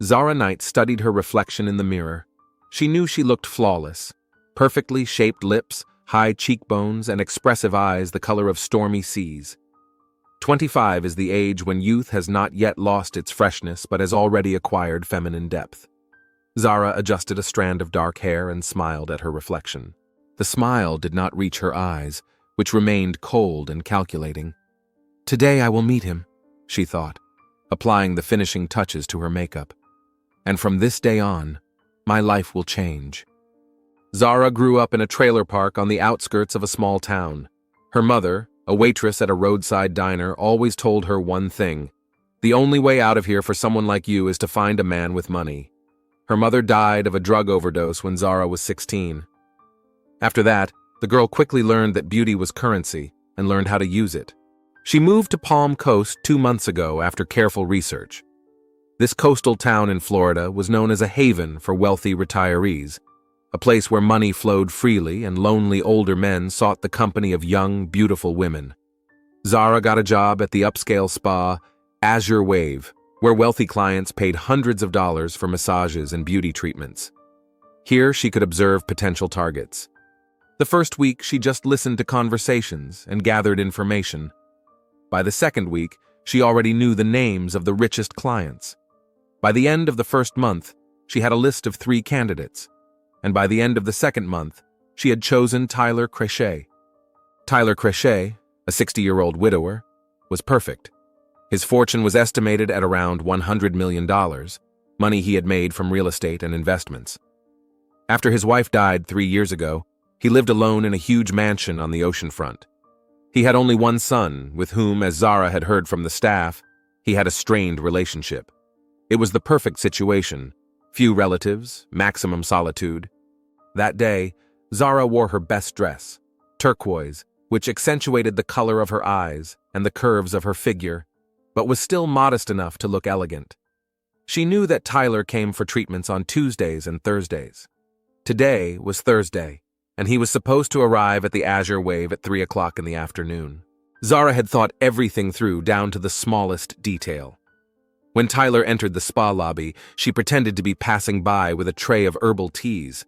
Zara Knight studied her reflection in the mirror. She knew she looked flawless. Perfectly shaped lips, high cheekbones, and expressive eyes the color of stormy seas. 25 is the age when youth has not yet lost its freshness but has already acquired feminine depth. Zara adjusted a strand of dark hair and smiled at her reflection. The smile did not reach her eyes, which remained cold and calculating. "Today I will meet him," she thought, applying the finishing touches to her makeup. "And from this day on, my life will change." Zara grew up in a trailer park on the outskirts of a small town. Her mother, a waitress at a roadside diner, always told her one thing: "The only way out of here for someone like you is to find a man with money." Her mother died of a drug overdose when Zara was 16. After that, the girl quickly learned that beauty was currency and learned how to use it. She moved to Palm Coast 2 months ago after careful research. This coastal town in Florida was known as a haven for wealthy retirees, a place where money flowed freely and lonely older men sought the company of young, beautiful women. Zara got a job at the upscale spa Azure Wave, where wealthy clients paid hundreds of dollars for massages and beauty treatments. Here she could observe potential targets. The first week, she just listened to conversations and gathered information. By the second week, she already knew the names of the richest clients. By the end of the first month, she had a list of 3 candidates. And by the end of the second month, she had chosen Tyler Crochet. Tyler Crochet, a 60-year-old widower, was perfect. His fortune was estimated at around $100 million, money he had made from real estate and investments. After his wife died 3 years ago, he lived alone in a huge mansion on the oceanfront. He had only one son, with whom, as Zara had heard from the staff, he had a strained relationship. It was the perfect situation: few relatives, maximum solitude. That day, Zara wore her best dress, turquoise, which accentuated the color of her eyes and the curves of her figure, but was still modest enough to look elegant. She knew that Tyler came for treatments on Tuesdays and Thursdays. Today was Thursday, and he was supposed to arrive at the Azure Wave at 3 o'clock in the afternoon. Zara had thought everything through down to the smallest detail. When Tyler entered the spa lobby, she pretended to be passing by with a tray of herbal teas.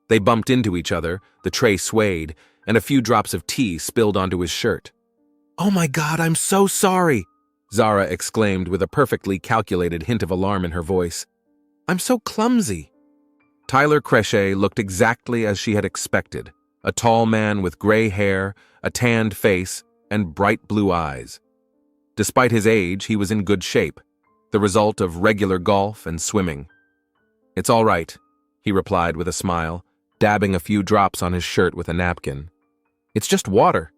They bumped into each other, the tray swayed, and a few drops of tea spilled onto his shirt. "Oh my God, I'm so sorry!" Zara exclaimed with a perfectly calculated hint of alarm in her voice. "I'm so clumsy." Tyler Crochet looked exactly as she had expected, a tall man with gray hair, a tanned face, and bright blue eyes. Despite his age, he was in good shape, the result of regular golf and swimming. "It's all right," he replied with a smile, dabbing a few drops on his shirt with a napkin. "It's just water."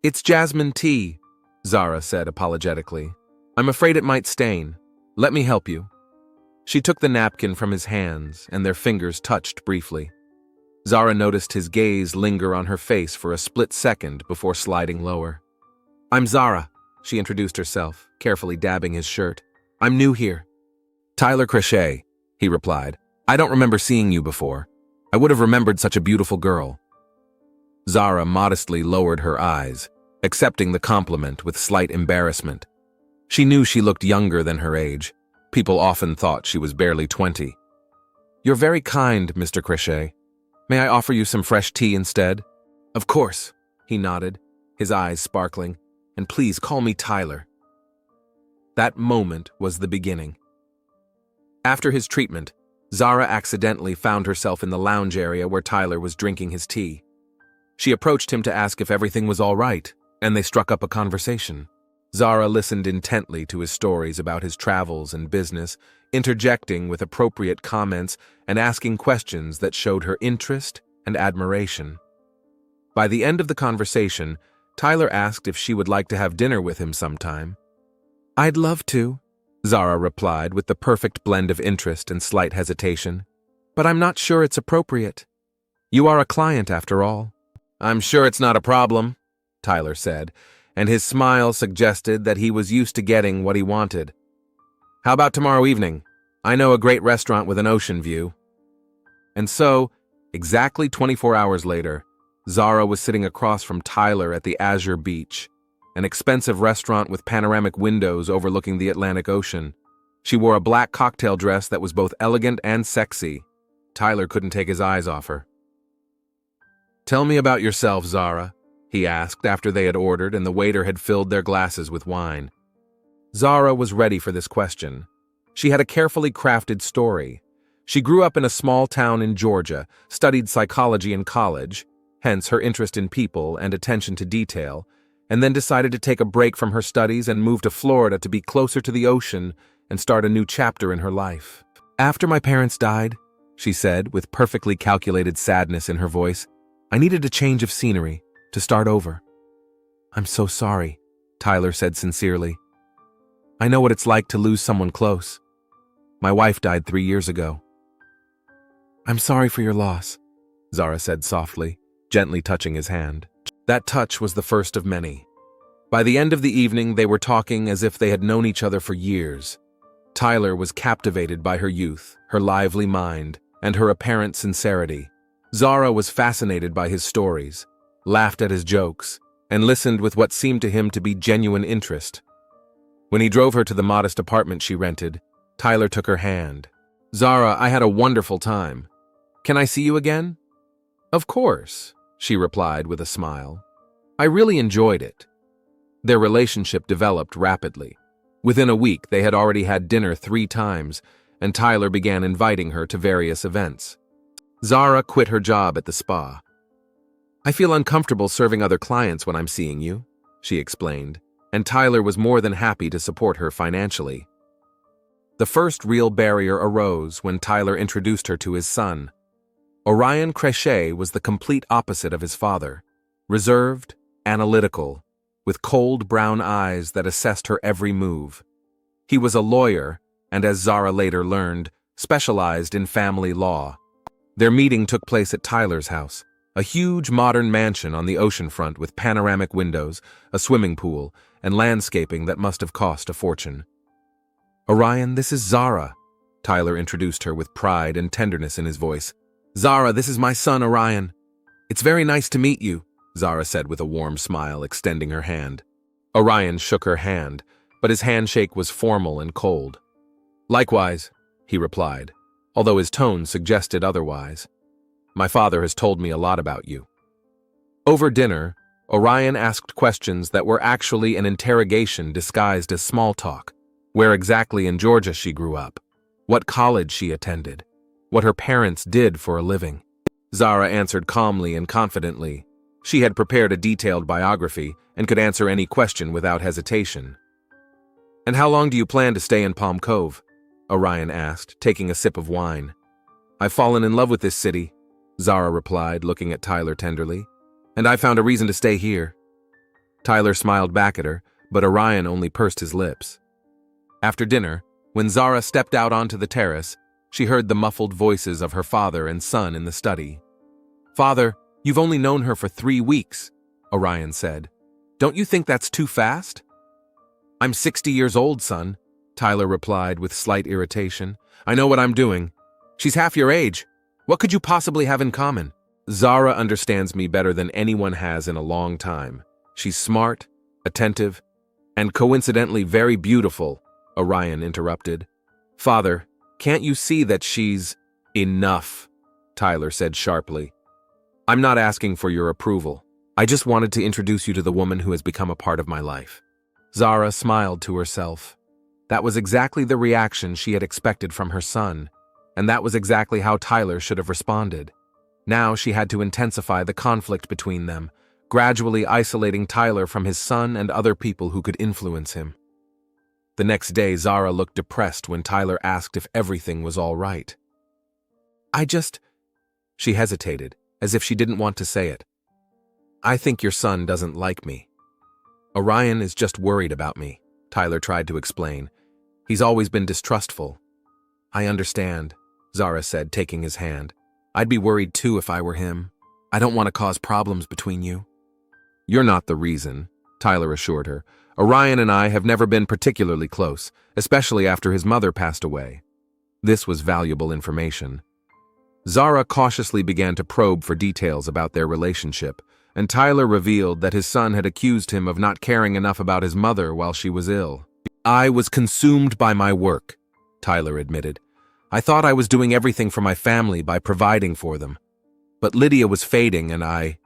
"It's jasmine tea," Zara said apologetically. "I'm afraid it might stain. Let me help you." She took the napkin from his hands, and their fingers touched briefly. Zara noticed his gaze linger on her face for a split second before sliding lower. "I'm Zara," she introduced herself, carefully dabbing his shirt. "I'm new here." "Tyler Crochet," he replied. "I don't remember seeing you before. I would have remembered such a beautiful girl." Zara modestly lowered her eyes, accepting the compliment with slight embarrassment. She knew she looked younger than her age. People often thought she was barely 20. "You're very kind, Mr. Crochet. May I offer you some fresh tea instead?" "Of course," he nodded, his eyes sparkling. "And please call me Tyler." That moment was the beginning. After his treatment, Zara accidentally found herself in the lounge area where Tyler was drinking his tea. She approached him to ask if everything was all right, and they struck up a conversation. Zara listened intently to his stories about his travels and business, interjecting with appropriate comments and asking questions that showed her interest and admiration. By the end of the conversation, Tyler asked if she would like to have dinner with him sometime. "I'd love to," Zara replied with the perfect blend of interest and slight hesitation. "But I'm not sure it's appropriate. You are a client after all." "I'm sure it's not a problem," Tyler said, and his smile suggested that he was used to getting what he wanted. "How about tomorrow evening? I know a great restaurant with an ocean view." And so, exactly 24 hours later, Zara was sitting across from Tyler at the Azure Beach, an expensive restaurant with panoramic windows overlooking the Atlantic Ocean. She wore a black cocktail dress that was both elegant and sexy. Tyler couldn't take his eyes off her. "Tell me about yourself, Zara," he asked after they had ordered and the waiter had filled their glasses with wine. Zara was ready for this question. She had a carefully crafted story. She grew up in a small town in Georgia, studied psychology in college, hence her interest in people and attention to detail, and then decided to take a break from her studies and move to Florida to be closer to the ocean and start a new chapter in her life. "After my parents died," she said, with perfectly calculated sadness in her voice, "I needed a change of scenery, to start over." "I'm so sorry," Tyler said sincerely. "I know what it's like to lose someone close. My wife died 3 years ago." "I'm sorry for your loss," Zara said softly, gently touching his hand. That touch was the first of many. By the end of the evening, they were talking as if they had known each other for years. Tyler was captivated by her youth, her lively mind, and her apparent sincerity. Zara was fascinated by his stories, laughed at his jokes, and listened with what seemed to him to be genuine interest. When he drove her to the modest apartment she rented, Tyler took her hand. "Zara, I had a wonderful time. Can I see you again?" "Of course," she replied with a smile. "I really enjoyed it." Their relationship developed rapidly. Within a week, they had already had dinner 3 times, and Tyler began inviting her to various events. Zara quit her job at the spa. "I feel uncomfortable serving other clients when I'm seeing you," she explained, and Tyler was more than happy to support her financially. The first real barrier arose when Tyler introduced her to his son. Orion Crochet was the complete opposite of his father, reserved, analytical, with cold brown eyes that assessed her every move. He was a lawyer, and as Zara later learned, specialized in family law. Their meeting took place at Tyler's house, a huge modern mansion on the oceanfront with panoramic windows, a swimming pool, and landscaping that must have cost a fortune. "Orion, this is Zara," Tyler introduced her with pride and tenderness in his voice. "Zara, this is my son, Orion. It's very nice to meet you," Zara said with a warm smile, extending her hand. Orion shook her hand, but his handshake was formal and cold. "Likewise," he replied, although his tone suggested otherwise. "My father has told me a lot about you." Over dinner, Orion asked questions that were actually an interrogation disguised as small talk. Where exactly in Georgia she grew up, what college she attended, what her parents did for a living. Zara answered calmly and confidently. She had prepared a detailed biography and could answer any question without hesitation. "And how long do you plan to stay in Palm Cove?" Orion asked, taking a sip of wine. "I've fallen in love with this city," Zara replied, looking at Tyler tenderly. "And I found a reason to stay here." Tyler smiled back at her, but Orion only pursed his lips. After dinner, when Zara stepped out onto the terrace, she heard the muffled voices of her father and son in the study. "Father, you've only known her for 3 weeks," Orion said. "Don't you think that's too fast?" "I'm 60 years old, son," Tyler replied with slight irritation. "I know what I'm doing. She's half your age. What could you possibly have in common?" "Zara understands me better than anyone has in a long time. She's smart, attentive, and coincidentally very beautiful," Orion interrupted. "Father, can't you see that she's—" "Enough," Tyler said sharply. "I'm not asking for your approval. I just wanted to introduce you to the woman who has become a part of my life." Zara smiled to herself. That was exactly the reaction she had expected from her son, and that was exactly how Tyler should have responded. Now she had to intensify the conflict between them, gradually isolating Tyler from his son and other people who could influence him. The next day, Zara looked depressed when Tyler asked if everything was all right. She hesitated, as if she didn't want to say it. "I think your son doesn't like me. Orion is just worried about me," Tyler tried to explain. "He's always been distrustful." "I understand," Zara said, taking his hand. "I'd be worried too if I were him. I don't want to cause problems between you." "You're not the reason," Tyler assured her. "Orion and I have never been particularly close, especially after his mother passed away." This was valuable information. Zara cautiously began to probe for details about their relationship, and Tyler revealed that his son had accused him of not caring enough about his mother while she was ill. "I was consumed by my work," Tyler admitted. I thought I was doing everything for my family by providing for them. But Lydia was fading and I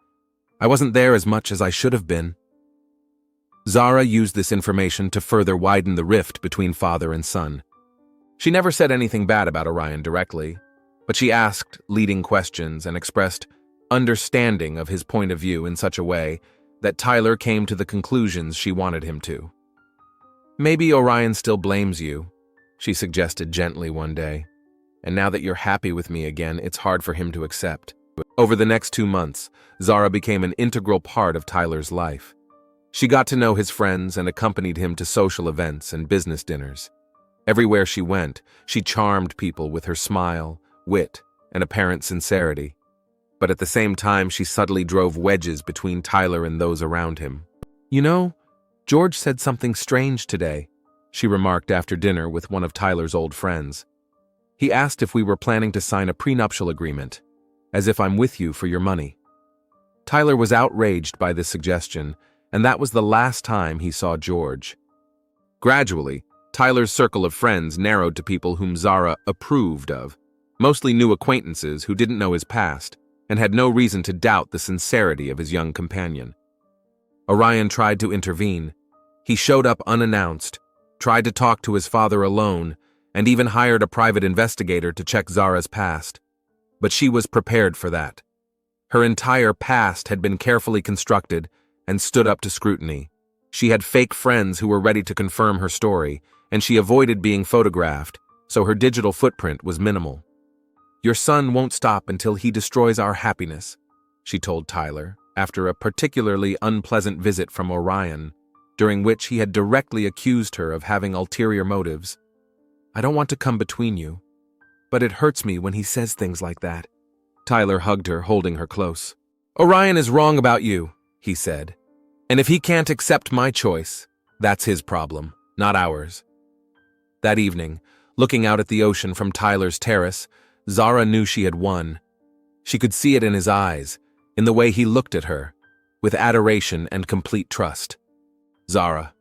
wasn't there as much as I should have been. Zara used this information to further widen the rift between father and son. She never said anything bad about Orion directly, but she asked leading questions and expressed understanding of his point of view in such a way that Tyler came to the conclusions she wanted him to. Maybe Orion still blames you, she suggested gently one day, and now that you're happy with me again, it's hard for him to accept. Over the next 2 months, Zara became an integral part of Tyler's life. She got to know his friends and accompanied him to social events and business dinners. Everywhere she went, she charmed people with her smile, wit, and apparent sincerity. But at the same time, she subtly drove wedges between Tyler and those around him. You know, George said something strange today, she remarked after dinner with one of Tyler's old friends. He asked if we were planning to sign a prenuptial agreement, as if I'm with you for your money. Tyler was outraged by this suggestion, and that was the last time he saw George. Gradually, Tyler's circle of friends narrowed to people whom Zara approved of, mostly new acquaintances who didn't know his past and had no reason to doubt the sincerity of his young companion. Orion tried to intervene. He showed up unannounced, tried to talk to his father alone, and even hired a private investigator to check Zara's past. But she was prepared for that. Her entire past had been carefully constructed and stood up to scrutiny. She had fake friends who were ready to confirm her story, and she avoided being photographed, so her digital footprint was minimal. Your son won't stop until he destroys our happiness, she told Tyler, after a particularly unpleasant visit from Orion, during which he had directly accused her of having ulterior motives. I don't want to come between you, but it hurts me when he says things like that. Tyler hugged her, holding her close. Orion is wrong about you, he said. And if he can't accept my choice, that's his problem, not ours. That evening, looking out at the ocean from Tyler's terrace, Zara knew she had won. She could see it in his eyes, in the way he looked at her, with adoration and complete trust. Zara,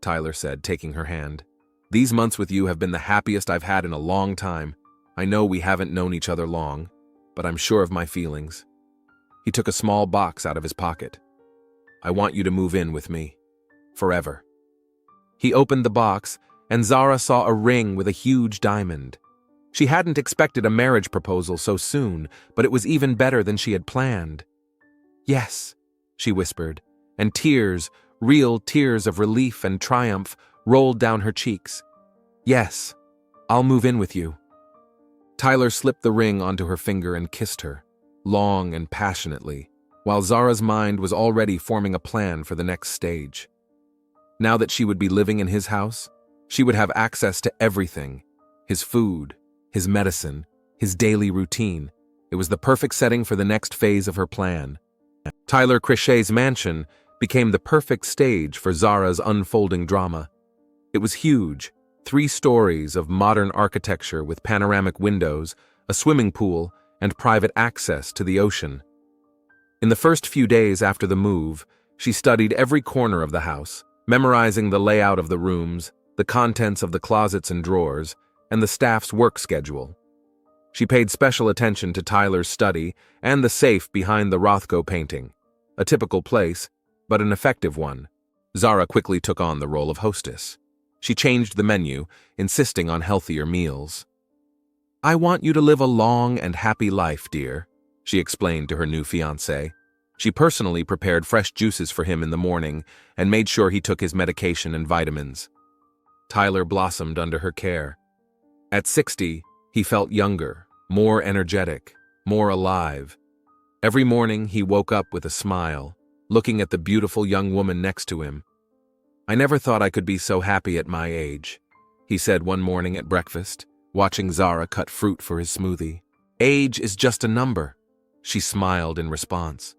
Tyler said, taking her hand, these months with you have been the happiest I've had in a long time. I know we haven't known each other long, but I'm sure of my feelings. He took a small box out of his pocket. I want you to move in with me. Forever. He opened the box, and Zara saw a ring with a huge diamond. She hadn't expected a marriage proposal so soon, but it was even better than she had planned. Yes, she whispered, and tears, real tears of relief and triumph, rolled down her cheeks. Yes, I'll move in with you. Tyler slipped the ring onto her finger and kissed her, long and passionately, while Zara's mind was already forming a plan for the next stage. Now that she would be living in his house, she would have access to everything, his food, his medicine, his daily routine. It was the perfect setting for the next phase of her plan. Tyler Crochet's mansion became the perfect stage for Zara's unfolding drama. It was huge, 3 stories of modern architecture with panoramic windows, a swimming pool, and private access to the ocean. In the first few days after the move, she studied every corner of the house, memorizing the layout of the rooms, the contents of the closets and drawers, and the staff's work schedule. She paid special attention to Tyler's study and the safe behind the Rothko painting. A typical place, but an effective one. Zara quickly took on the role of hostess. She changed the menu, insisting on healthier meals. I want you to live a long and happy life, dear, she explained to her new fiancé. She personally prepared fresh juices for him in the morning and made sure he took his medication and vitamins. Tyler blossomed under her care. At 60, he felt younger, more energetic, more alive. Every morning he woke up with a smile, looking at the beautiful young woman next to him. I never thought I could be so happy at my age, he said one morning at breakfast, watching Zara cut fruit for his smoothie. Age is just a number, she smiled in response.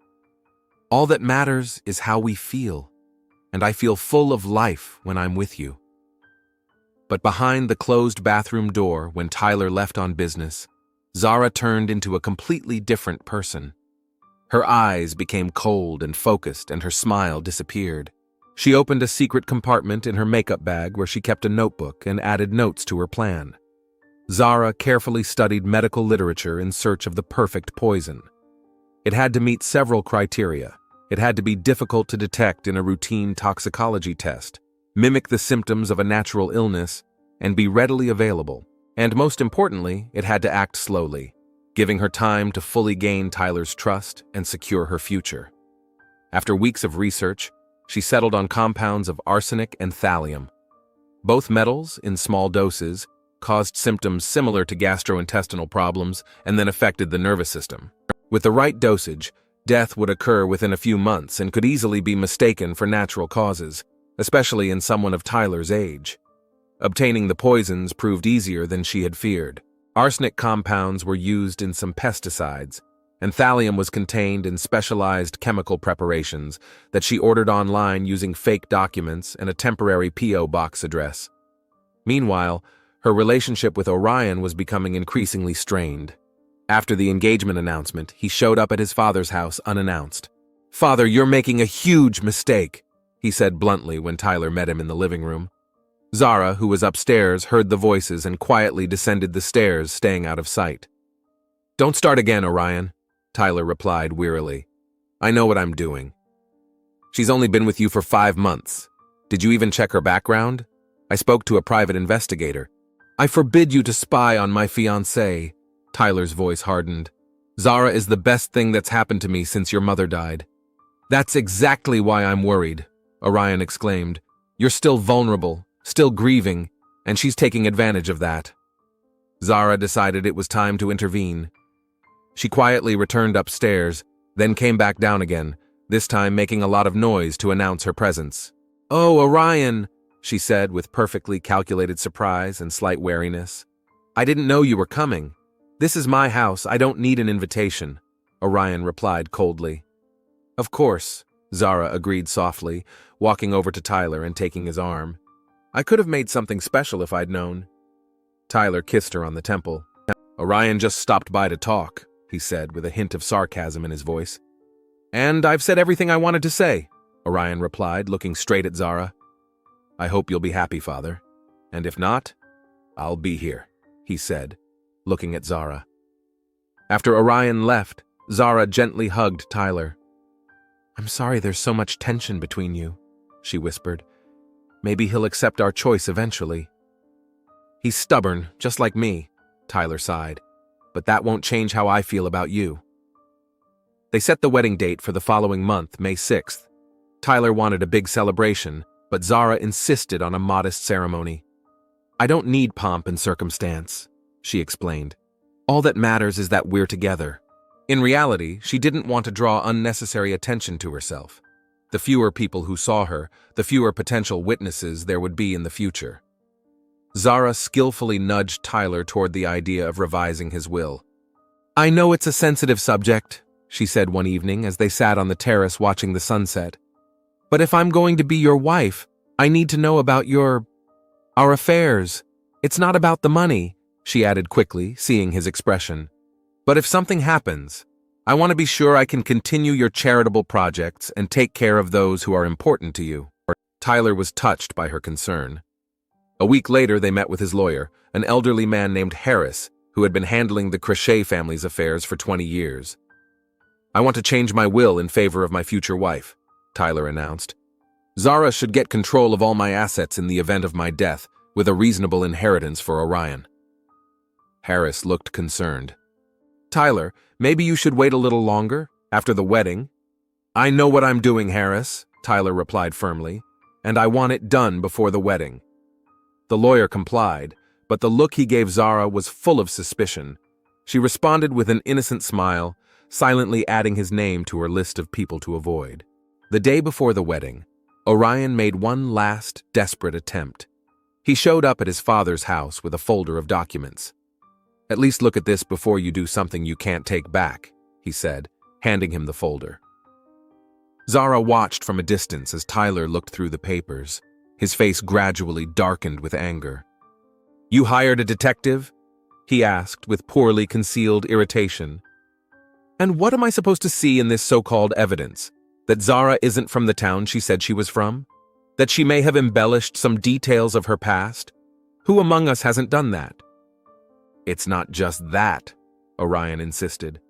All that matters is how we feel, and I feel full of life when I'm with you. But behind the closed bathroom door, when Tyler left on business, Zara turned into a completely different person. Her eyes became cold and focused, and her smile disappeared. She opened a secret compartment in her makeup bag where she kept a notebook and added notes to her plan. Zara carefully studied medical literature in search of the perfect poison. It had to meet several criteria. It had to be difficult to detect in a routine toxicology test, mimic the symptoms of a natural illness, and be readily available. And most importantly, it had to act slowly, giving her time to fully gain Tyler's trust and secure her future. After weeks of research, she settled on compounds of arsenic and thallium. Both metals, in small doses, caused symptoms similar to gastrointestinal problems and then affected the nervous system. With the right dosage, death would occur within a few months and could easily be mistaken for natural causes, especially in someone of Tyler's age. Obtaining the poisons proved easier than she had feared. Arsenic compounds were used in some pesticides, and thallium was contained in specialized chemical preparations that she ordered online using fake documents and a temporary P.O. box address. Meanwhile, her relationship with Orion was becoming increasingly strained. After the engagement announcement, he showed up at his father's house unannounced. "Father, you're making a huge mistake," he said bluntly when Tyler met him in the living room. Zara, who was upstairs, heard the voices and quietly descended the stairs, staying out of sight. "Don't start again, Orion," Tyler replied wearily. "I know what I'm doing. She's only been with you for 5 months. Did you even check her background? I spoke to a private investigator. I forbid you to spy on my fiancée." Tyler's voice hardened. "Zara is the best thing that's happened to me since your mother died." "That's exactly why I'm worried," Orion exclaimed. "You're still vulnerable, still grieving, and she's taking advantage of that." Zara decided it was time to intervene. She quietly returned upstairs, then came back down again, this time making a lot of noise to announce her presence. "Oh, Orion," she said with perfectly calculated surprise and slight wariness. "I didn't know you were coming. This is my house, I don't need an invitation," Orion replied coldly. "Of course," Zara agreed softly, walking over to Tyler and taking his arm. "I could have made something special if I'd known." Tyler kissed her on the temple. "Orion just stopped by to talk," he said with a hint of sarcasm in his voice. "And I've said everything I wanted to say," Orion replied, looking straight at Zara. "I hope you'll be happy, Father. And if not, I'll be here," he said, looking at Zara. After Orion left, Zara gently hugged Tyler. "I'm sorry there's so much tension between you," she whispered. "Maybe he'll accept our choice eventually." "He's stubborn, just like me," Tyler sighed. "But that won't change how I feel about you." They set the wedding date for the following month, May 6th. Tyler wanted a big celebration, but Zara insisted on a modest ceremony. "I don't need pomp and circumstance," she explained. "All that matters is that we're together." In reality, she didn't want to draw unnecessary attention to herself. The fewer people who saw her, the fewer potential witnesses there would be in the future. Zara skillfully nudged Tyler toward the idea of revising his will. "I know it's a sensitive subject," she said one evening as they sat on the terrace watching the sunset. "But if I'm going to be your wife, I need to know about our affairs. It's not about the money," she added quickly, seeing his expression. "But if something happens, I want to be sure I can continue your charitable projects and take care of those who are important to you." Tyler was touched by her concern. A week later, they met with his lawyer, an elderly man named Harris, who had been handling the Crochet family's affairs for 20 years. "I want to change my will in favor of my future wife," Tyler announced. "Zara should get control of all my assets in the event of my death, with a reasonable inheritance for Orion." Harris looked concerned. "Tyler, maybe you should wait a little longer, after the wedding." "I know what I'm doing, Harris," Tyler replied firmly, "and I want it done before the wedding." The lawyer complied, but the look he gave Zara was full of suspicion. She responded with an innocent smile, silently adding his name to her list of people to avoid. The day before the wedding, Orion made one last, desperate attempt. He showed up at his father's house with a folder of documents. "At least look at this before you do something you can't take back," he said, handing him the folder. Zara watched from a distance as Tyler looked through the papers. His face gradually darkened with anger. "You hired a detective?" he asked with poorly concealed irritation. "And what am I supposed to see in this so-called evidence? That Zara isn't from the town she said she was from? That she may have embellished some details of her past? Who among us hasn't done that?" It's not just that, Orion insisted.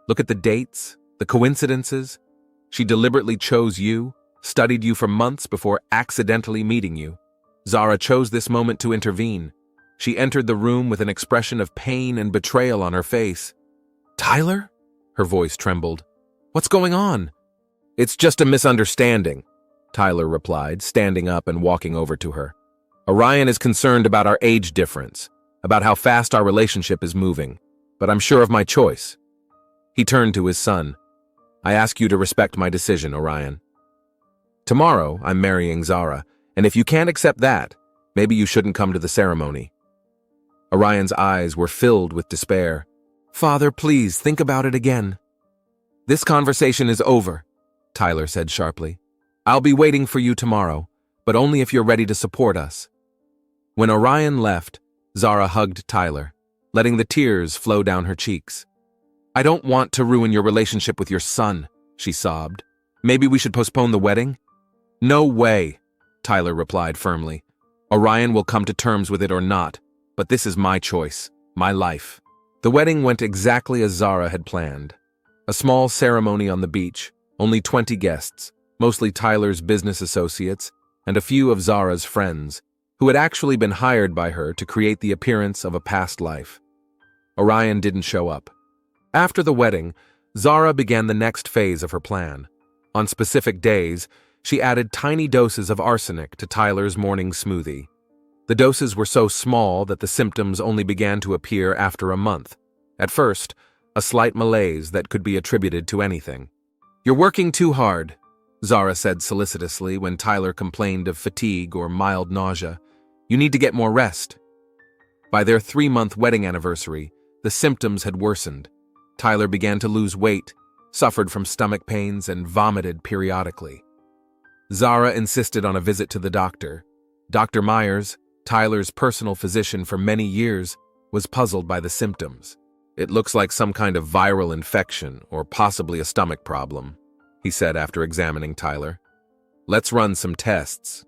Look at the dates, the coincidences. She deliberately chose you, studied you for months before accidentally meeting you. Zara chose this moment to intervene. She entered the room with an expression of pain and betrayal on her face. Tyler? Her voice trembled. What's going on? It's just a misunderstanding, Tyler replied, standing up and walking over to her. Orion is concerned about our age difference, about how fast our relationship is moving, but I'm sure of my choice. He turned to his son. I ask you to respect my decision, Orion. Tomorrow, I'm marrying Zara, and if you can't accept that, maybe you shouldn't come to the ceremony. Orion's eyes were filled with despair. Father, please, think about it again. This conversation is over, Tyler said sharply. I'll be waiting for you tomorrow, but only if you're ready to support us. When Orion left, Zara hugged Tyler, letting the tears flow down her cheeks. I don't want to ruin your relationship with your son, she sobbed. Maybe we should postpone the wedding? No way, Tyler replied firmly. Orion will come to terms with it or not, but this is my choice, my life. The wedding went exactly as Zara had planned. A small ceremony on the beach, only 20 guests, mostly Tyler's business associates, and a few of Zara's friends, who had actually been hired by her to create the appearance of a past life. Orion didn't show up. After the wedding, Zara began the next phase of her plan. On specific days, she added tiny doses of arsenic to Tyler's morning smoothie. The doses were so small that the symptoms only began to appear after a month. At first, a slight malaise that could be attributed to anything. You're working too hard, Zara said solicitously when Tyler complained of fatigue or mild nausea. You need to get more rest. By their 3-month wedding anniversary, the symptoms had worsened. Tyler began to lose weight, suffered from stomach pains, and vomited periodically. Zara insisted on a visit to the doctor. Dr. Myers, Tyler's personal physician for many years, was puzzled by the symptoms. It looks like some kind of viral infection or possibly a stomach problem, he said after examining Tyler. Let's run some tests.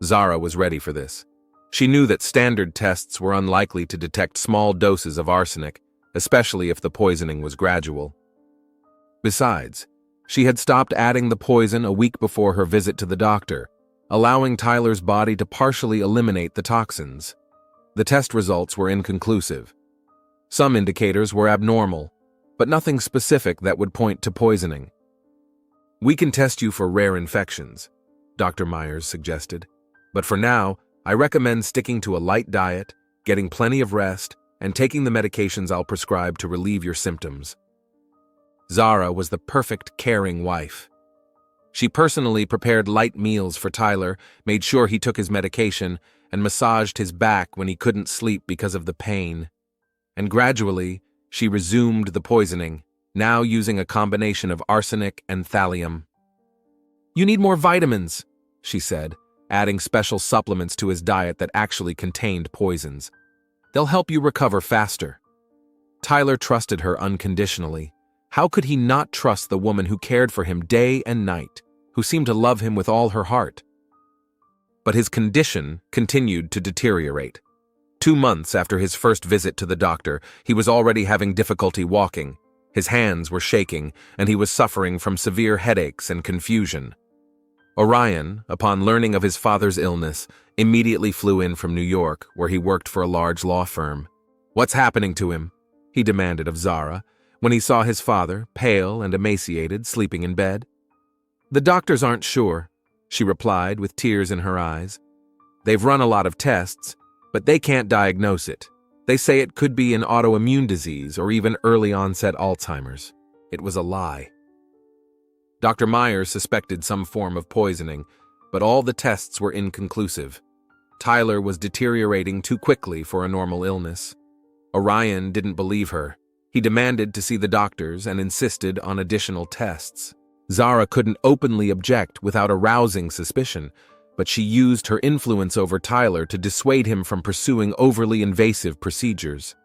Zara was ready for this. She knew that standard tests were unlikely to detect small doses of arsenic, especially if the poisoning was gradual. Besides, she had stopped adding the poison a week before her visit to the doctor, allowing Tyler's body to partially eliminate the toxins. The test results were inconclusive. Some indicators were abnormal, but nothing specific that would point to poisoning. We can test you for rare infections, Dr. Myers suggested, but for now, I recommend sticking to a light diet, getting plenty of rest, and taking the medications I'll prescribe to relieve your symptoms. Zara was the perfect caring wife. She personally prepared light meals for Tyler, made sure he took his medication, and massaged his back when he couldn't sleep because of the pain. And gradually, she resumed the poisoning, now using a combination of arsenic and thallium. You need more vitamins, she said, adding special supplements to his diet that actually contained poisons. They'll help you recover faster. Tyler trusted her unconditionally. How could he not trust the woman who cared for him day and night, who seemed to love him with all her heart? But his condition continued to deteriorate. 2 months after his first visit to the doctor, he was already having difficulty walking. His hands were shaking, and he was suffering from severe headaches and confusion. Orion, upon learning of his father's illness, immediately flew in from New York, where he worked for a large law firm. What's happening to him? He demanded of Zara, when he saw his father, pale and emaciated, sleeping in bed. The doctors aren't sure, she replied with tears in her eyes. They've run a lot of tests, but they can't diagnose it. They say it could be an autoimmune disease or even early-onset Alzheimer's. It was a lie. Dr. Myers suspected some form of poisoning, but all the tests were inconclusive. Tyler was deteriorating too quickly for a normal illness. Orion didn't believe her. He demanded to see the doctors and insisted on additional tests. Zara couldn't openly object without arousing suspicion, but she used her influence over Tyler to dissuade him from pursuing overly invasive procedures.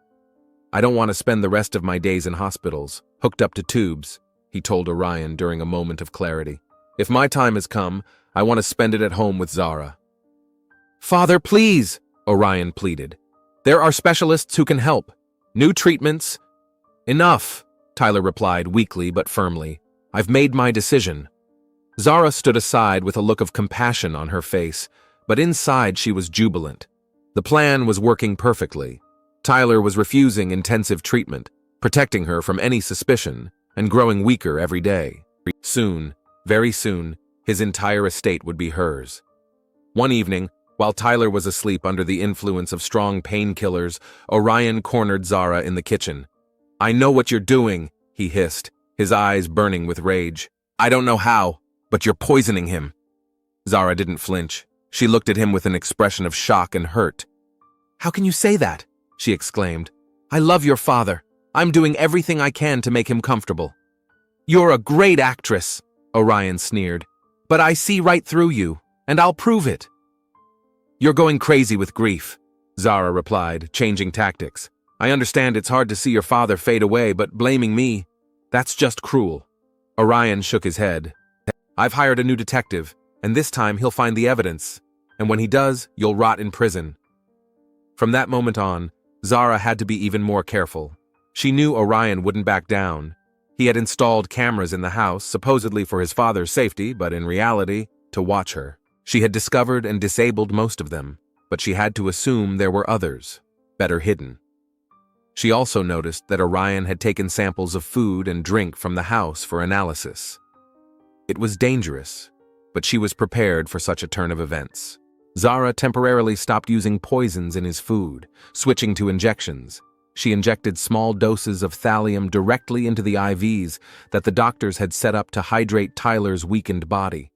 I don't want to spend the rest of my days in hospitals, hooked up to tubes, he told Orion during a moment of clarity. If my time has come, I want to spend it at home with Zara. Father, please, Orion pleaded. There are specialists who can help. New treatments. Enough, Tyler replied weakly but firmly. I've made my decision. Zara stood aside with a look of compassion on her face, but inside she was jubilant. The plan was working perfectly. Tyler was refusing intensive treatment, protecting her from any suspicion, and growing weaker every day. Soon, very soon, his entire estate would be hers. One evening, while Tyler was asleep under the influence of strong painkillers, Orion cornered Zara in the kitchen. I know what you're doing, he hissed, his eyes burning with rage. I don't know how, but you're poisoning him. Zara didn't flinch. She looked at him with an expression of shock and hurt. How can you say that? She exclaimed. I love your father. I'm doing everything I can to make him comfortable. You're a great actress, Orion sneered. But I see right through you, and I'll prove it. You're going crazy with grief, Zara replied, changing tactics. I understand it's hard to see your father fade away, but blaming me, that's just cruel. Orion shook his head. I've hired a new detective, and this time he'll find the evidence, and when he does, you'll rot in prison. From that moment on, Zara had to be even more careful. She knew Orion wouldn't back down. He had installed cameras in the house, supposedly for his father's safety, but in reality, to watch her. She had discovered and disabled most of them, but she had to assume there were others, better hidden. She also noticed that Orion had taken samples of food and drink from the house for analysis. It was dangerous, but she was prepared for such a turn of events. Zara temporarily stopped using poisons in his food, switching to injections. She injected small doses of thallium directly into the IVs that the doctors had set up to hydrate Tyler's weakened body.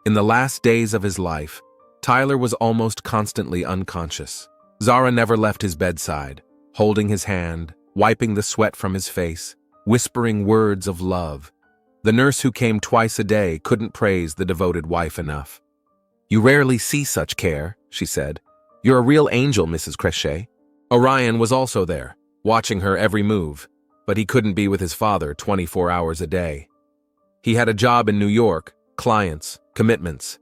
In the last days of his life, Tyler was almost constantly unconscious. Zara never left his bedside, holding his hand, wiping the sweat from his face, whispering words of love. The nurse who came twice a day couldn't praise the devoted wife enough. You rarely see such care, she said. You're a real angel, Mrs. Crochet. Orion was also there, watching her every move, but he couldn't be with his father 24 hours a day. He had a job in New York, clients, commitments.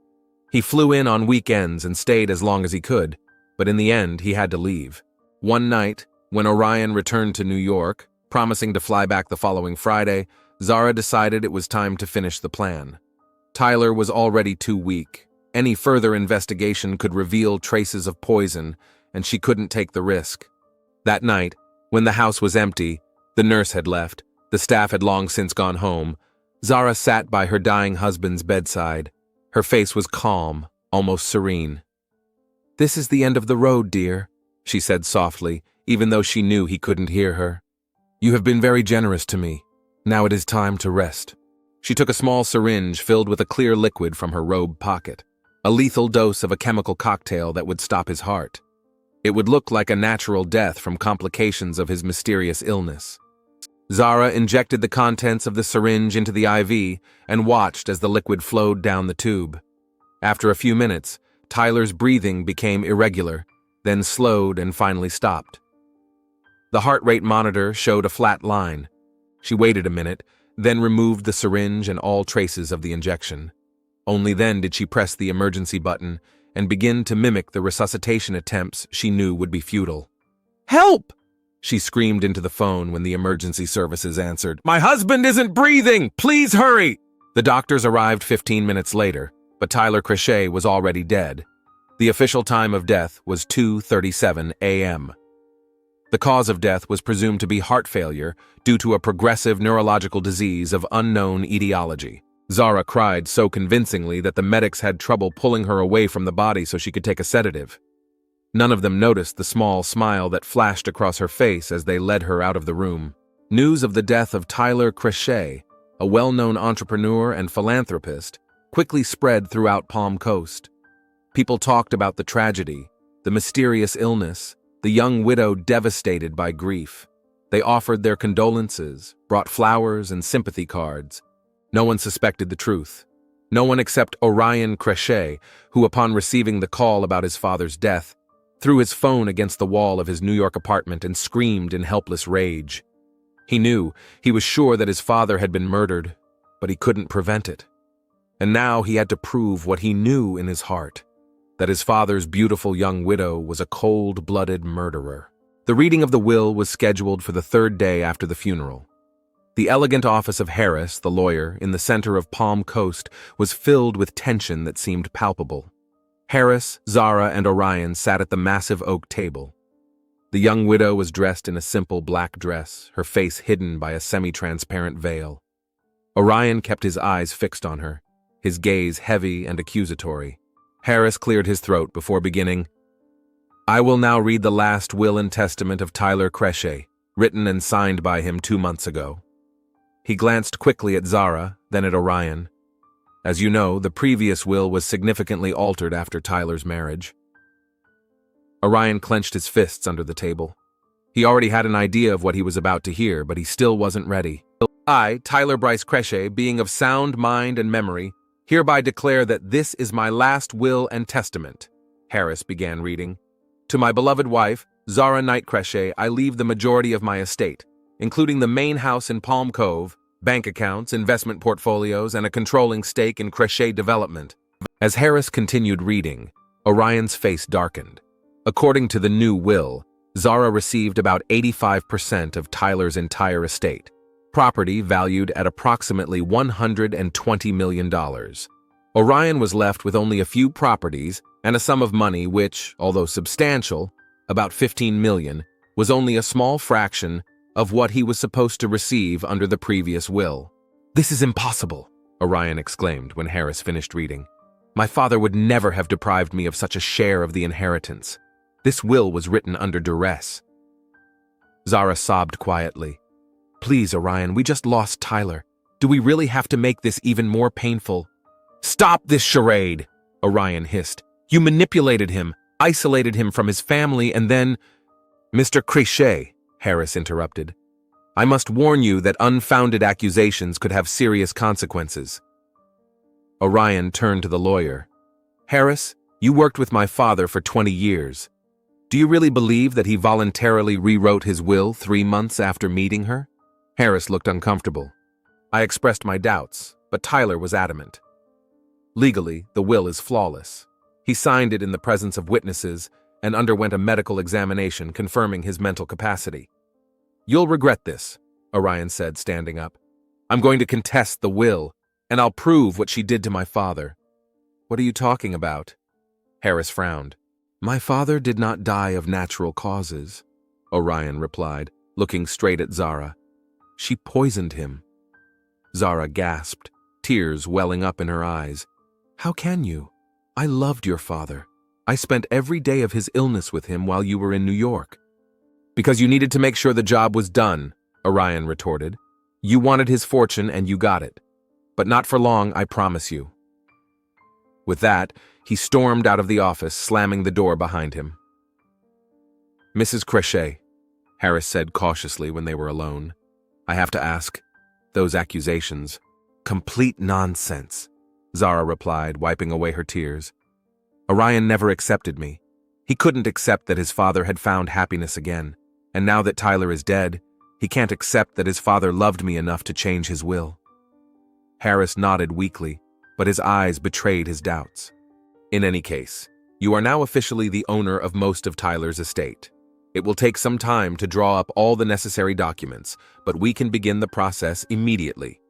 He flew in on weekends and stayed as long as he could, but in the end he had to leave. One night, when Orion returned to New York, promising to fly back the following Friday, Zara decided it was time to finish the plan. Tyler was already too weak. Any further investigation could reveal traces of poison, and she couldn't take the risk. That night, when the house was empty, the nurse had left, the staff had long since gone home, Zara sat by her dying husband's bedside. Her face was calm, almost serene. This is the end of the road, dear, she said softly, even though she knew he couldn't hear her. You have been very generous to me. Now it is time to rest. She took a small syringe filled with a clear liquid from her robe pocket, a lethal dose of a chemical cocktail that would stop his heart. It would look like a natural death from complications of his mysterious illness. Zara injected the contents of the syringe into the IV and watched as the liquid flowed down the tube. After a few minutes, Tyler's breathing became irregular, then slowed and finally stopped. The heart rate monitor showed a flat line. She waited a minute, then removed the syringe and all traces of the injection. Only then did she press the emergency button and begin to mimic the resuscitation attempts she knew would be futile. Help! She screamed into the phone when the emergency services answered. My husband isn't breathing! Please hurry! The doctors arrived 15 minutes later, but Tyler Crochet was already dead. The official time of death was 2:37 a.m. The cause of death was presumed to be heart failure due to a progressive neurological disease of unknown etiology. Zara cried so convincingly that the medics had trouble pulling her away from the body so she could take a sedative. None of them noticed the small smile that flashed across her face as they led her out of the room. News of the death of Tyler Crochet, a well-known entrepreneur and philanthropist, quickly spread throughout Palm Coast. People talked about the tragedy, the mysterious illness, the young widow devastated by grief. They offered their condolences, brought flowers and sympathy cards. No one suspected the truth. No one except Orion Crochet, who upon receiving the call about his father's death, threw his phone against the wall of his New York apartment and screamed in helpless rage. He was sure that his father had been murdered, but he couldn't prevent it. And now he had to prove what he knew in his heart. that his father's beautiful young widow was a cold-blooded murderer. The reading of the will was scheduled for the third day after the funeral. The elegant office of Harris, the lawyer, in the center of Palm Coast was filled with tension that seemed palpable. Harris, Zara, and Orion sat at the massive oak table. The young widow was dressed in a simple black dress, her face hidden by a semi-transparent veil. Orion kept his eyes fixed on her, his gaze heavy and accusatory. Harris cleared his throat before beginning. "I will now read the last will and testament of Tyler Crechet, written and signed by him 2 months ago." He glanced quickly at Zara, then at Orion. As you know, the previous will was significantly altered after Tyler's marriage. Orion clenched his fists under the table. He already had an idea of what he was about to hear, but he still wasn't ready. "I, Tyler Bryce Crechet, being of sound mind and memory, hereby declare that this is my last will and testament," Harris began reading. "To my beloved wife, Zara Knight Crechet, I leave the majority of my estate, including the main house in Palm Cove, bank accounts, investment portfolios, and a controlling stake in Crechet Development." As Harris continued reading, Orion's face darkened. According to the new will, Zara received about 85% of Tyler's entire estate, property valued at approximately $120 million. Orion was left with only a few properties and a sum of money which, although substantial, about $15 million, was only a small fraction of what he was supposed to receive under the previous will. "This is impossible," Orion exclaimed when Harris finished reading. "My father would never have deprived me of such a share of the inheritance. This will was written under duress." Zara sobbed quietly. "Please, Orion, we just lost Tyler. Do we really have to make this even more painful?" "Stop this charade," Orion hissed. "You manipulated him, isolated him from his family, and then—" "Mr. Crechet," Harris interrupted, "I must warn you that unfounded accusations could have serious consequences." Orion turned to the lawyer. "Harris, you worked with my father for 20 years. Do you really believe that he voluntarily rewrote his will 3 months after meeting her?" Harris looked uncomfortable. "I expressed my doubts, but Tyler was adamant. Legally, the will is flawless. He signed it in the presence of witnesses and underwent a medical examination confirming his mental capacity." "You'll regret this," Orion said, standing up. "I'm going to contest the will, and I'll prove what she did to my father." "What are you talking about?" Harris frowned. "My father did not die of natural causes," Orion replied, looking straight at Zara. "She poisoned him." Zara gasped, tears welling up in her eyes. "How can you? I loved your father. I spent every day of his illness with him while you were in New York." "Because you needed to make sure the job was done," Orion retorted. "You wanted his fortune and you got it. But not for long, I promise you." With that, he stormed out of the office, slamming the door behind him. "Mrs. Crechet," Harris said cautiously when they were alone, "I have to ask, those accusations—" "Complete nonsense," Zara replied, wiping away her tears. "Orion never accepted me. He couldn't accept that his father had found happiness again, and now that Tyler is dead, he can't accept that his father loved me enough to change his will." Harris nodded weakly, but his eyes betrayed his doubts. "In any case, you are now officially the owner of most of Tyler's estate. It will take some time to draw up all the necessary documents, but we can begin the process immediately."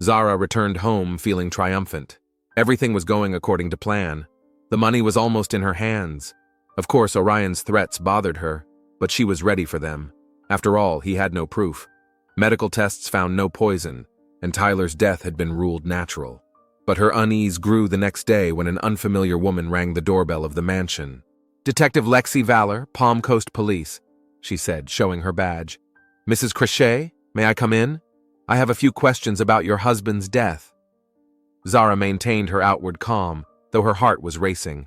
Zara returned home feeling triumphant. Everything was going according to plan. The money was almost in her hands. Of course, Orion's threats bothered her, but she was ready for them. After all, he had no proof. Medical tests found no poison, and Tyler's death had been ruled natural. But her unease grew the next day when an unfamiliar woman rang the doorbell of the mansion. "Detective Lexi Valor, Palm Coast Police," she said, showing her badge. "Mrs. Crechet, may I come in? I have a few questions about your husband's death." Zara maintained her outward calm, though her heart was racing.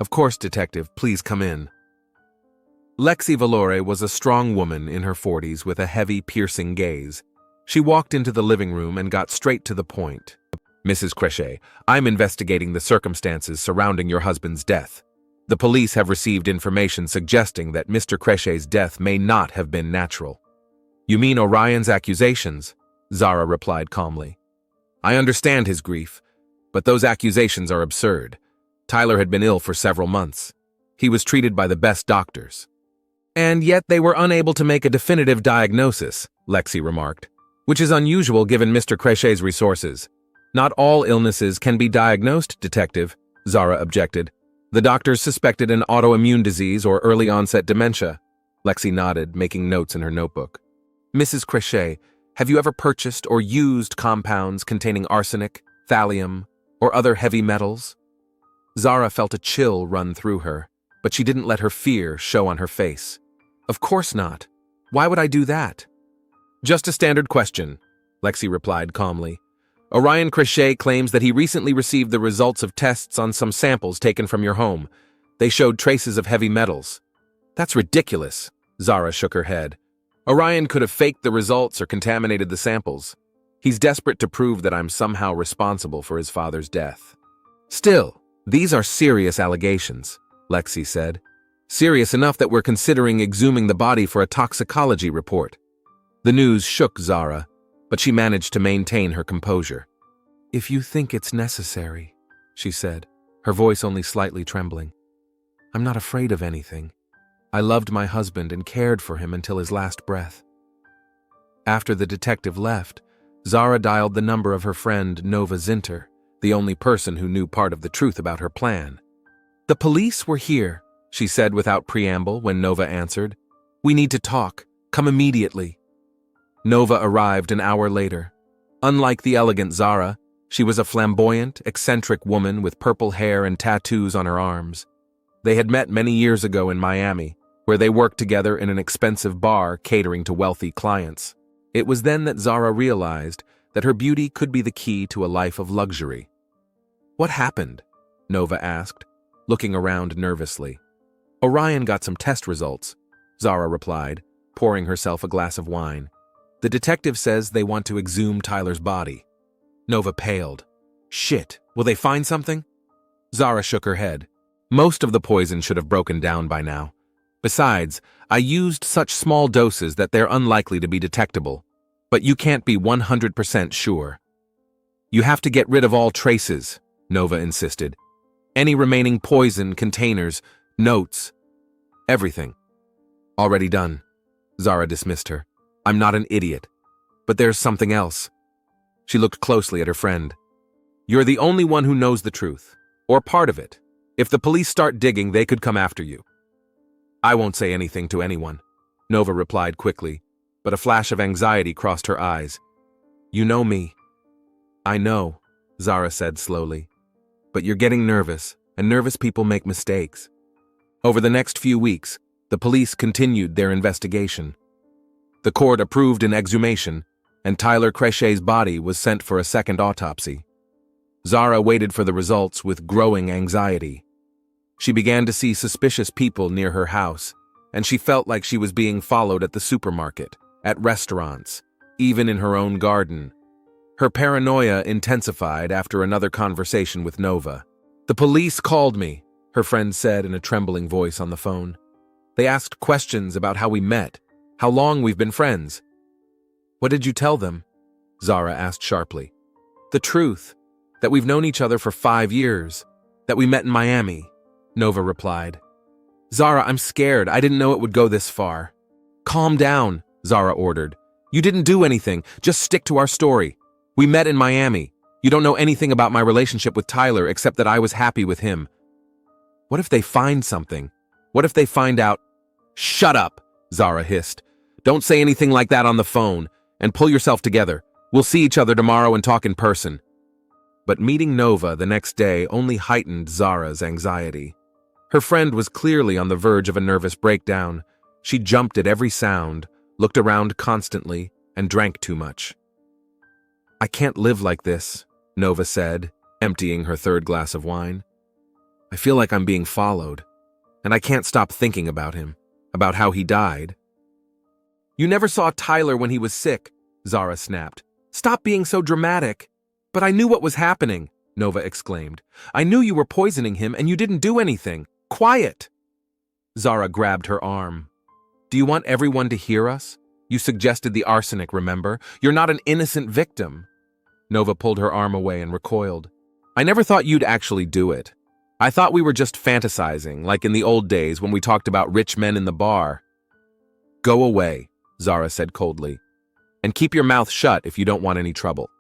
"Of course, detective, please come in." Lexi Valore was a strong woman in her 40s with a heavy, piercing gaze. She walked into the living room and got straight to the point. "Mrs. Crechet, I'm investigating the circumstances surrounding your husband's death. The police have received information suggesting that Mr. Crechet's death may not have been natural." "You mean Orion's accusations?" Zara replied calmly. "I understand his grief, but those accusations are absurd. Tyler had been ill for several months. He was treated by the best doctors. And yet they were unable to make a definitive diagnosis, Lexi remarked, which is unusual given Mr. Crechet's resources. Not all illnesses can be diagnosed, Detective, Zara objected. The doctors suspected an autoimmune disease or early-onset dementia. Lexi nodded, making notes in her notebook. Mrs. Crechet, have you ever purchased or used compounds containing arsenic, thallium, or other heavy metals? Zara felt a chill run through her, but she didn't let her fear show on her face. Of course not. Why would I do that? Just a standard question, Lexi replied calmly. Orion Crechet claims that he recently received the results of tests on some samples taken from your home. They showed traces of heavy metals. That's ridiculous, Zara shook her head. Orion could have faked the results or contaminated the samples. He's desperate to prove that I'm somehow responsible for his father's death. Still, these are serious allegations, Lexi said. Serious enough that we're considering exhuming the body for a toxicology report. The news shook Zara, but she managed to maintain her composure. If you think it's necessary, she said, her voice only slightly trembling. I'm not afraid of anything. I loved my husband and cared for him until his last breath. After the detective left, Zara dialed the number of her friend Nova Zinter, the only person who knew part of the truth about her plan. The police were here, she said without preamble when Nova answered. We need to talk. Come immediately. Nova arrived an hour later. Unlike the elegant Zara, she was a flamboyant, eccentric woman with purple hair and tattoos on her arms. They had met many years ago in Miami, where they worked together in an expensive bar catering to wealthy clients. It was then that Zara realized that her beauty could be the key to a life of luxury. What happened? Nova asked, looking around nervously. Orion got some test results, Zara replied, pouring herself a glass of wine. The detective says they want to exhume Tyler's body. Nova paled. Shit, will they find something? Zara shook her head. Most of the poison should have broken down by now. Besides, I used such small doses that they're unlikely to be detectable. But you can't be 100% sure. You have to get rid of all traces, Nova insisted. Any remaining poison, containers, notes, everything. Already done. Zara dismissed her. I'm not an idiot. But there's something else. She looked closely at her friend. You're the only one who knows the truth, or part of it. If the police start digging, they could come after you. I won't say anything to anyone, Nova replied quickly, but a flash of anxiety crossed her eyes. You know me. I know, Zara said slowly. But you're getting nervous, and nervous people make mistakes. Over the next few weeks, the police continued their investigation. The court approved an exhumation, and Tyler Crechet's body was sent for a second autopsy. Zara waited for the results with growing anxiety. She began to see suspicious people near her house, and she felt like she was being followed at the supermarket, at restaurants, even in her own garden. Her paranoia intensified after another conversation with Nova. The police called me, her friend said in a trembling voice on the phone. They asked questions about how we met, how long we've been friends. What did you tell them? Zara asked sharply. The truth, that we've known each other for 5 years, that we met in Miami, Nova replied. Zara, I'm scared. I didn't know it would go this far. Calm down, Zara ordered. You didn't do anything. Just stick to our story. We met in Miami. You don't know anything about my relationship with Tyler except that I was happy with him. What if they find something? What if they find out? Shut up, Zara hissed. Don't say anything like that on the phone, and pull yourself together. We'll see each other tomorrow and talk in person. But meeting Nova the next day only heightened Zara's anxiety. Her friend was clearly on the verge of a nervous breakdown. She jumped at every sound, looked around constantly, and drank too much. I can't live like this, Nova said, emptying her third glass of wine. I feel like I'm being followed, and I can't stop thinking about him, about how he died. You never saw Tyler when he was sick, Zara snapped. Stop being so dramatic. But I knew what was happening, Nova exclaimed. I knew you were poisoning him and you didn't do anything. Quiet! Zara grabbed her arm. Do you want everyone to hear us? You suggested the arsenic, remember? You're not an innocent victim. Nova pulled her arm away and recoiled. I never thought you'd actually do it. I thought we were just fantasizing, like in the old days when we talked about rich men in the bar. Go away, Zara said coldly. And keep your mouth shut if you don't want any trouble.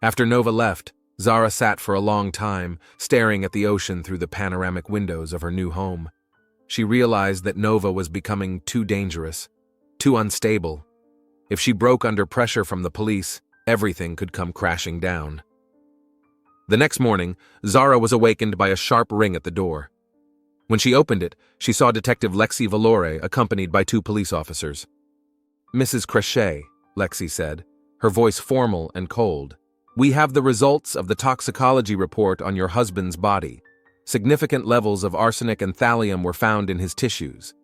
After Nova left, Zara sat for a long time, staring at the ocean through the panoramic windows of her new home. She realized that Nova was becoming too dangerous, too unstable. If she broke under pressure from the police, everything could come crashing down. The next morning, Zara was awakened by a sharp ring at the door. When she opened it, she saw Detective Lexi Valore accompanied by 2 police officers. "Mrs. Crochet," Lexi said, her voice formal and cold. "We have the results of the toxicology report on your husband's body. Significant levels of arsenic and thallium were found in his tissues.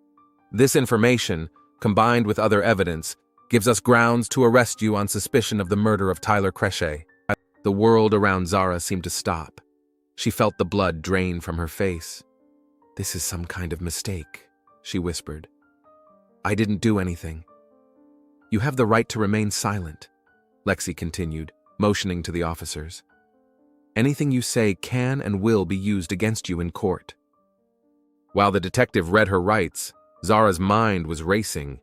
This information, combined with other evidence, gives us grounds to arrest you on suspicion of the murder of Tyler Crochet." The world around Zara seemed to stop. She felt the blood drain from her face. "This is some kind of mistake," she whispered. "I didn't do anything." "You have the right to remain silent," Lexi continued, motioning to the officers. "Anything you say can and will be used against you in court." While the detective read her rights, Zara's mind was racing.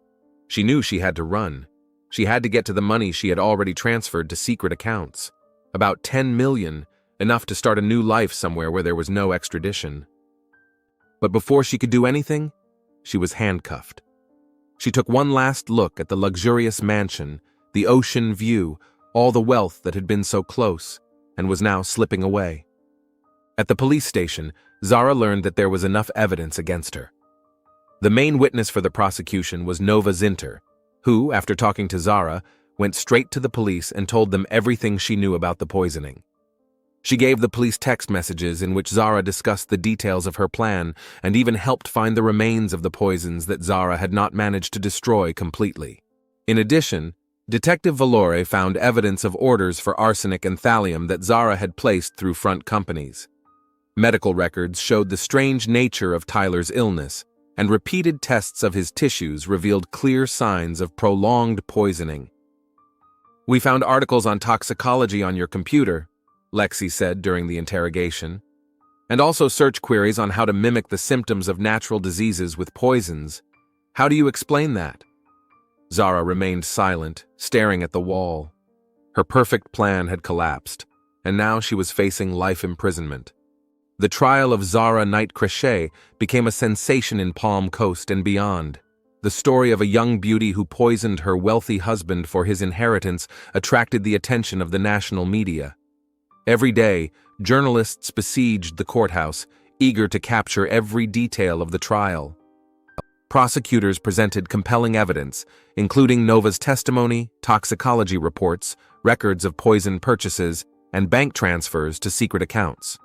She knew she had to run. She had to get to the money she had already transferred to secret accounts. About 10 million, enough to start a new life somewhere where there was no extradition. But before she could do anything, she was handcuffed. She took one last look at the luxurious mansion, the ocean view, all the wealth that had been so close, and was now slipping away. At the police station, Zara learned that there was enough evidence against her. The main witness for the prosecution was Nova Zinter, who, after talking to Zara, went straight to the police and told them everything she knew about the poisoning. She gave the police text messages in which Zara discussed the details of her plan and even helped find the remains of the poisons that Zara had not managed to destroy completely. In addition, Detective Valore found evidence of orders for arsenic and thallium that Zara had placed through front companies. Medical records showed the strange nature of Tyler's illness, and repeated tests of his tissues revealed clear signs of prolonged poisoning. "We found articles on toxicology on your computer," Lexi said during the interrogation, "and also search queries on how to mimic the symptoms of natural diseases with poisons. How do you explain that?" Zara remained silent, staring at the wall. Her perfect plan had collapsed, and now she was facing life imprisonment. The trial of Zara Knight Crochet became a sensation in Palm Coast and beyond. The story of a young beauty who poisoned her wealthy husband for his inheritance attracted the attention of the national media. Every day, journalists besieged the courthouse, eager to capture every detail of the trial. Prosecutors presented compelling evidence, including Nova's testimony, toxicology reports, records of poison purchases, and bank transfers to secret accounts.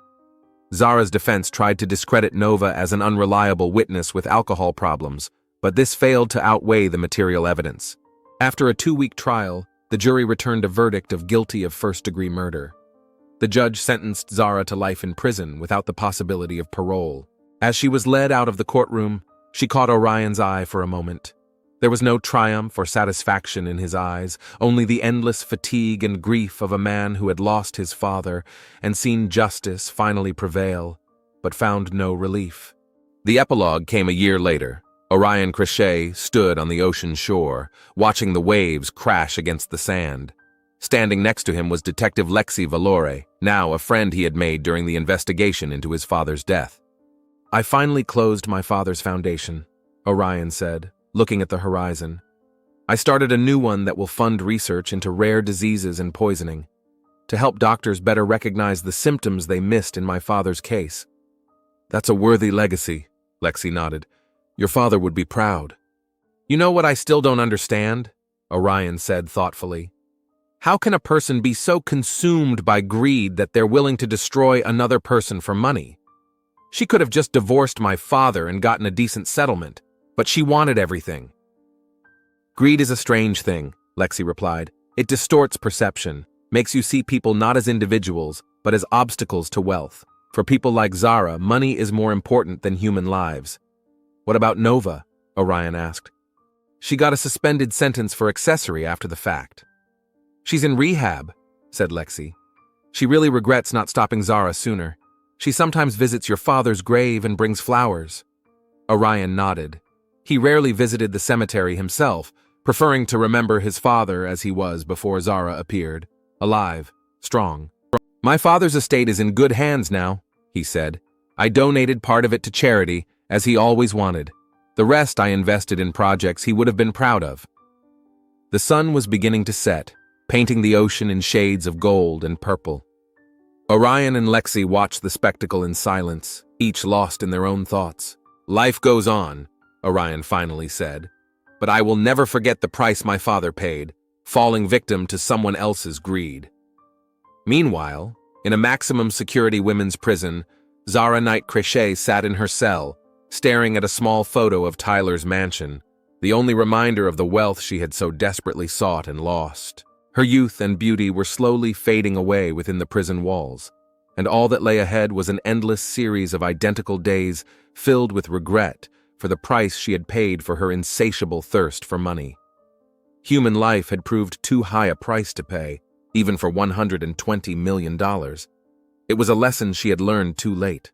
Zara's defense tried to discredit Nova as an unreliable witness with alcohol problems, but this failed to outweigh the material evidence. After a 2-week trial, the jury returned a verdict of guilty of first-degree murder. The judge sentenced Zara to life in prison without the possibility of parole. As she was led out of the courtroom, she caught Orion's eye for a moment. There was no triumph or satisfaction in his eyes, only the endless fatigue and grief of a man who had lost his father and seen justice finally prevail, but found no relief. The epilogue came a year later. Orion Crochet stood on the ocean shore, watching the waves crash against the sand. Standing next to him was Detective Lexi Valore, now a friend he had made during the investigation into his father's death. "I finally closed my father's foundation," Orion said, looking at the horizon. "I started a new one that will fund research into rare diseases and poisoning, to help doctors better recognize the symptoms they missed in my father's case." "That's a worthy legacy," Lexi nodded. "Your father would be proud." "You know what I still don't understand?" Orion said thoughtfully. "How can a person be so consumed by greed that they're willing to destroy another person for money? She could have just divorced my father and gotten a decent settlement, but she wanted everything." "Greed is a strange thing," Lexi replied. "It distorts perception, makes you see people not as individuals, but as obstacles to wealth. For people like Zara, money is more important than human lives." "What about Nova?" Orion asked. "She got a suspended sentence for accessory after the fact." "She's in rehab," said Lexi. "She really regrets not stopping Zara sooner. She sometimes visits your father's grave and brings flowers." Orion nodded. He rarely visited the cemetery himself, preferring to remember his father as he was before Zara appeared, alive, strong. "My father's estate is in good hands now," he said. "I donated part of it to charity, as he always wanted. The rest I invested in projects he would have been proud of." The sun was beginning to set, painting the ocean in shades of gold and purple. Orion and Lexi watched the spectacle in silence, each lost in their own thoughts. "Life goes on," Orion finally said, "but I will never forget the price my father paid, falling victim to someone else's greed." Meanwhile, in a maximum security women's prison, Zara Knight Crochet sat in her cell, staring at a small photo of Tyler's mansion, the only reminder of the wealth she had so desperately sought and lost. Her youth and beauty were slowly fading away within the prison walls, and all that lay ahead was an endless series of identical days filled with regret for the price she had paid for her insatiable thirst for money. Human life had proved too high a price to pay, even for $120 million. It was a lesson she had learned too late.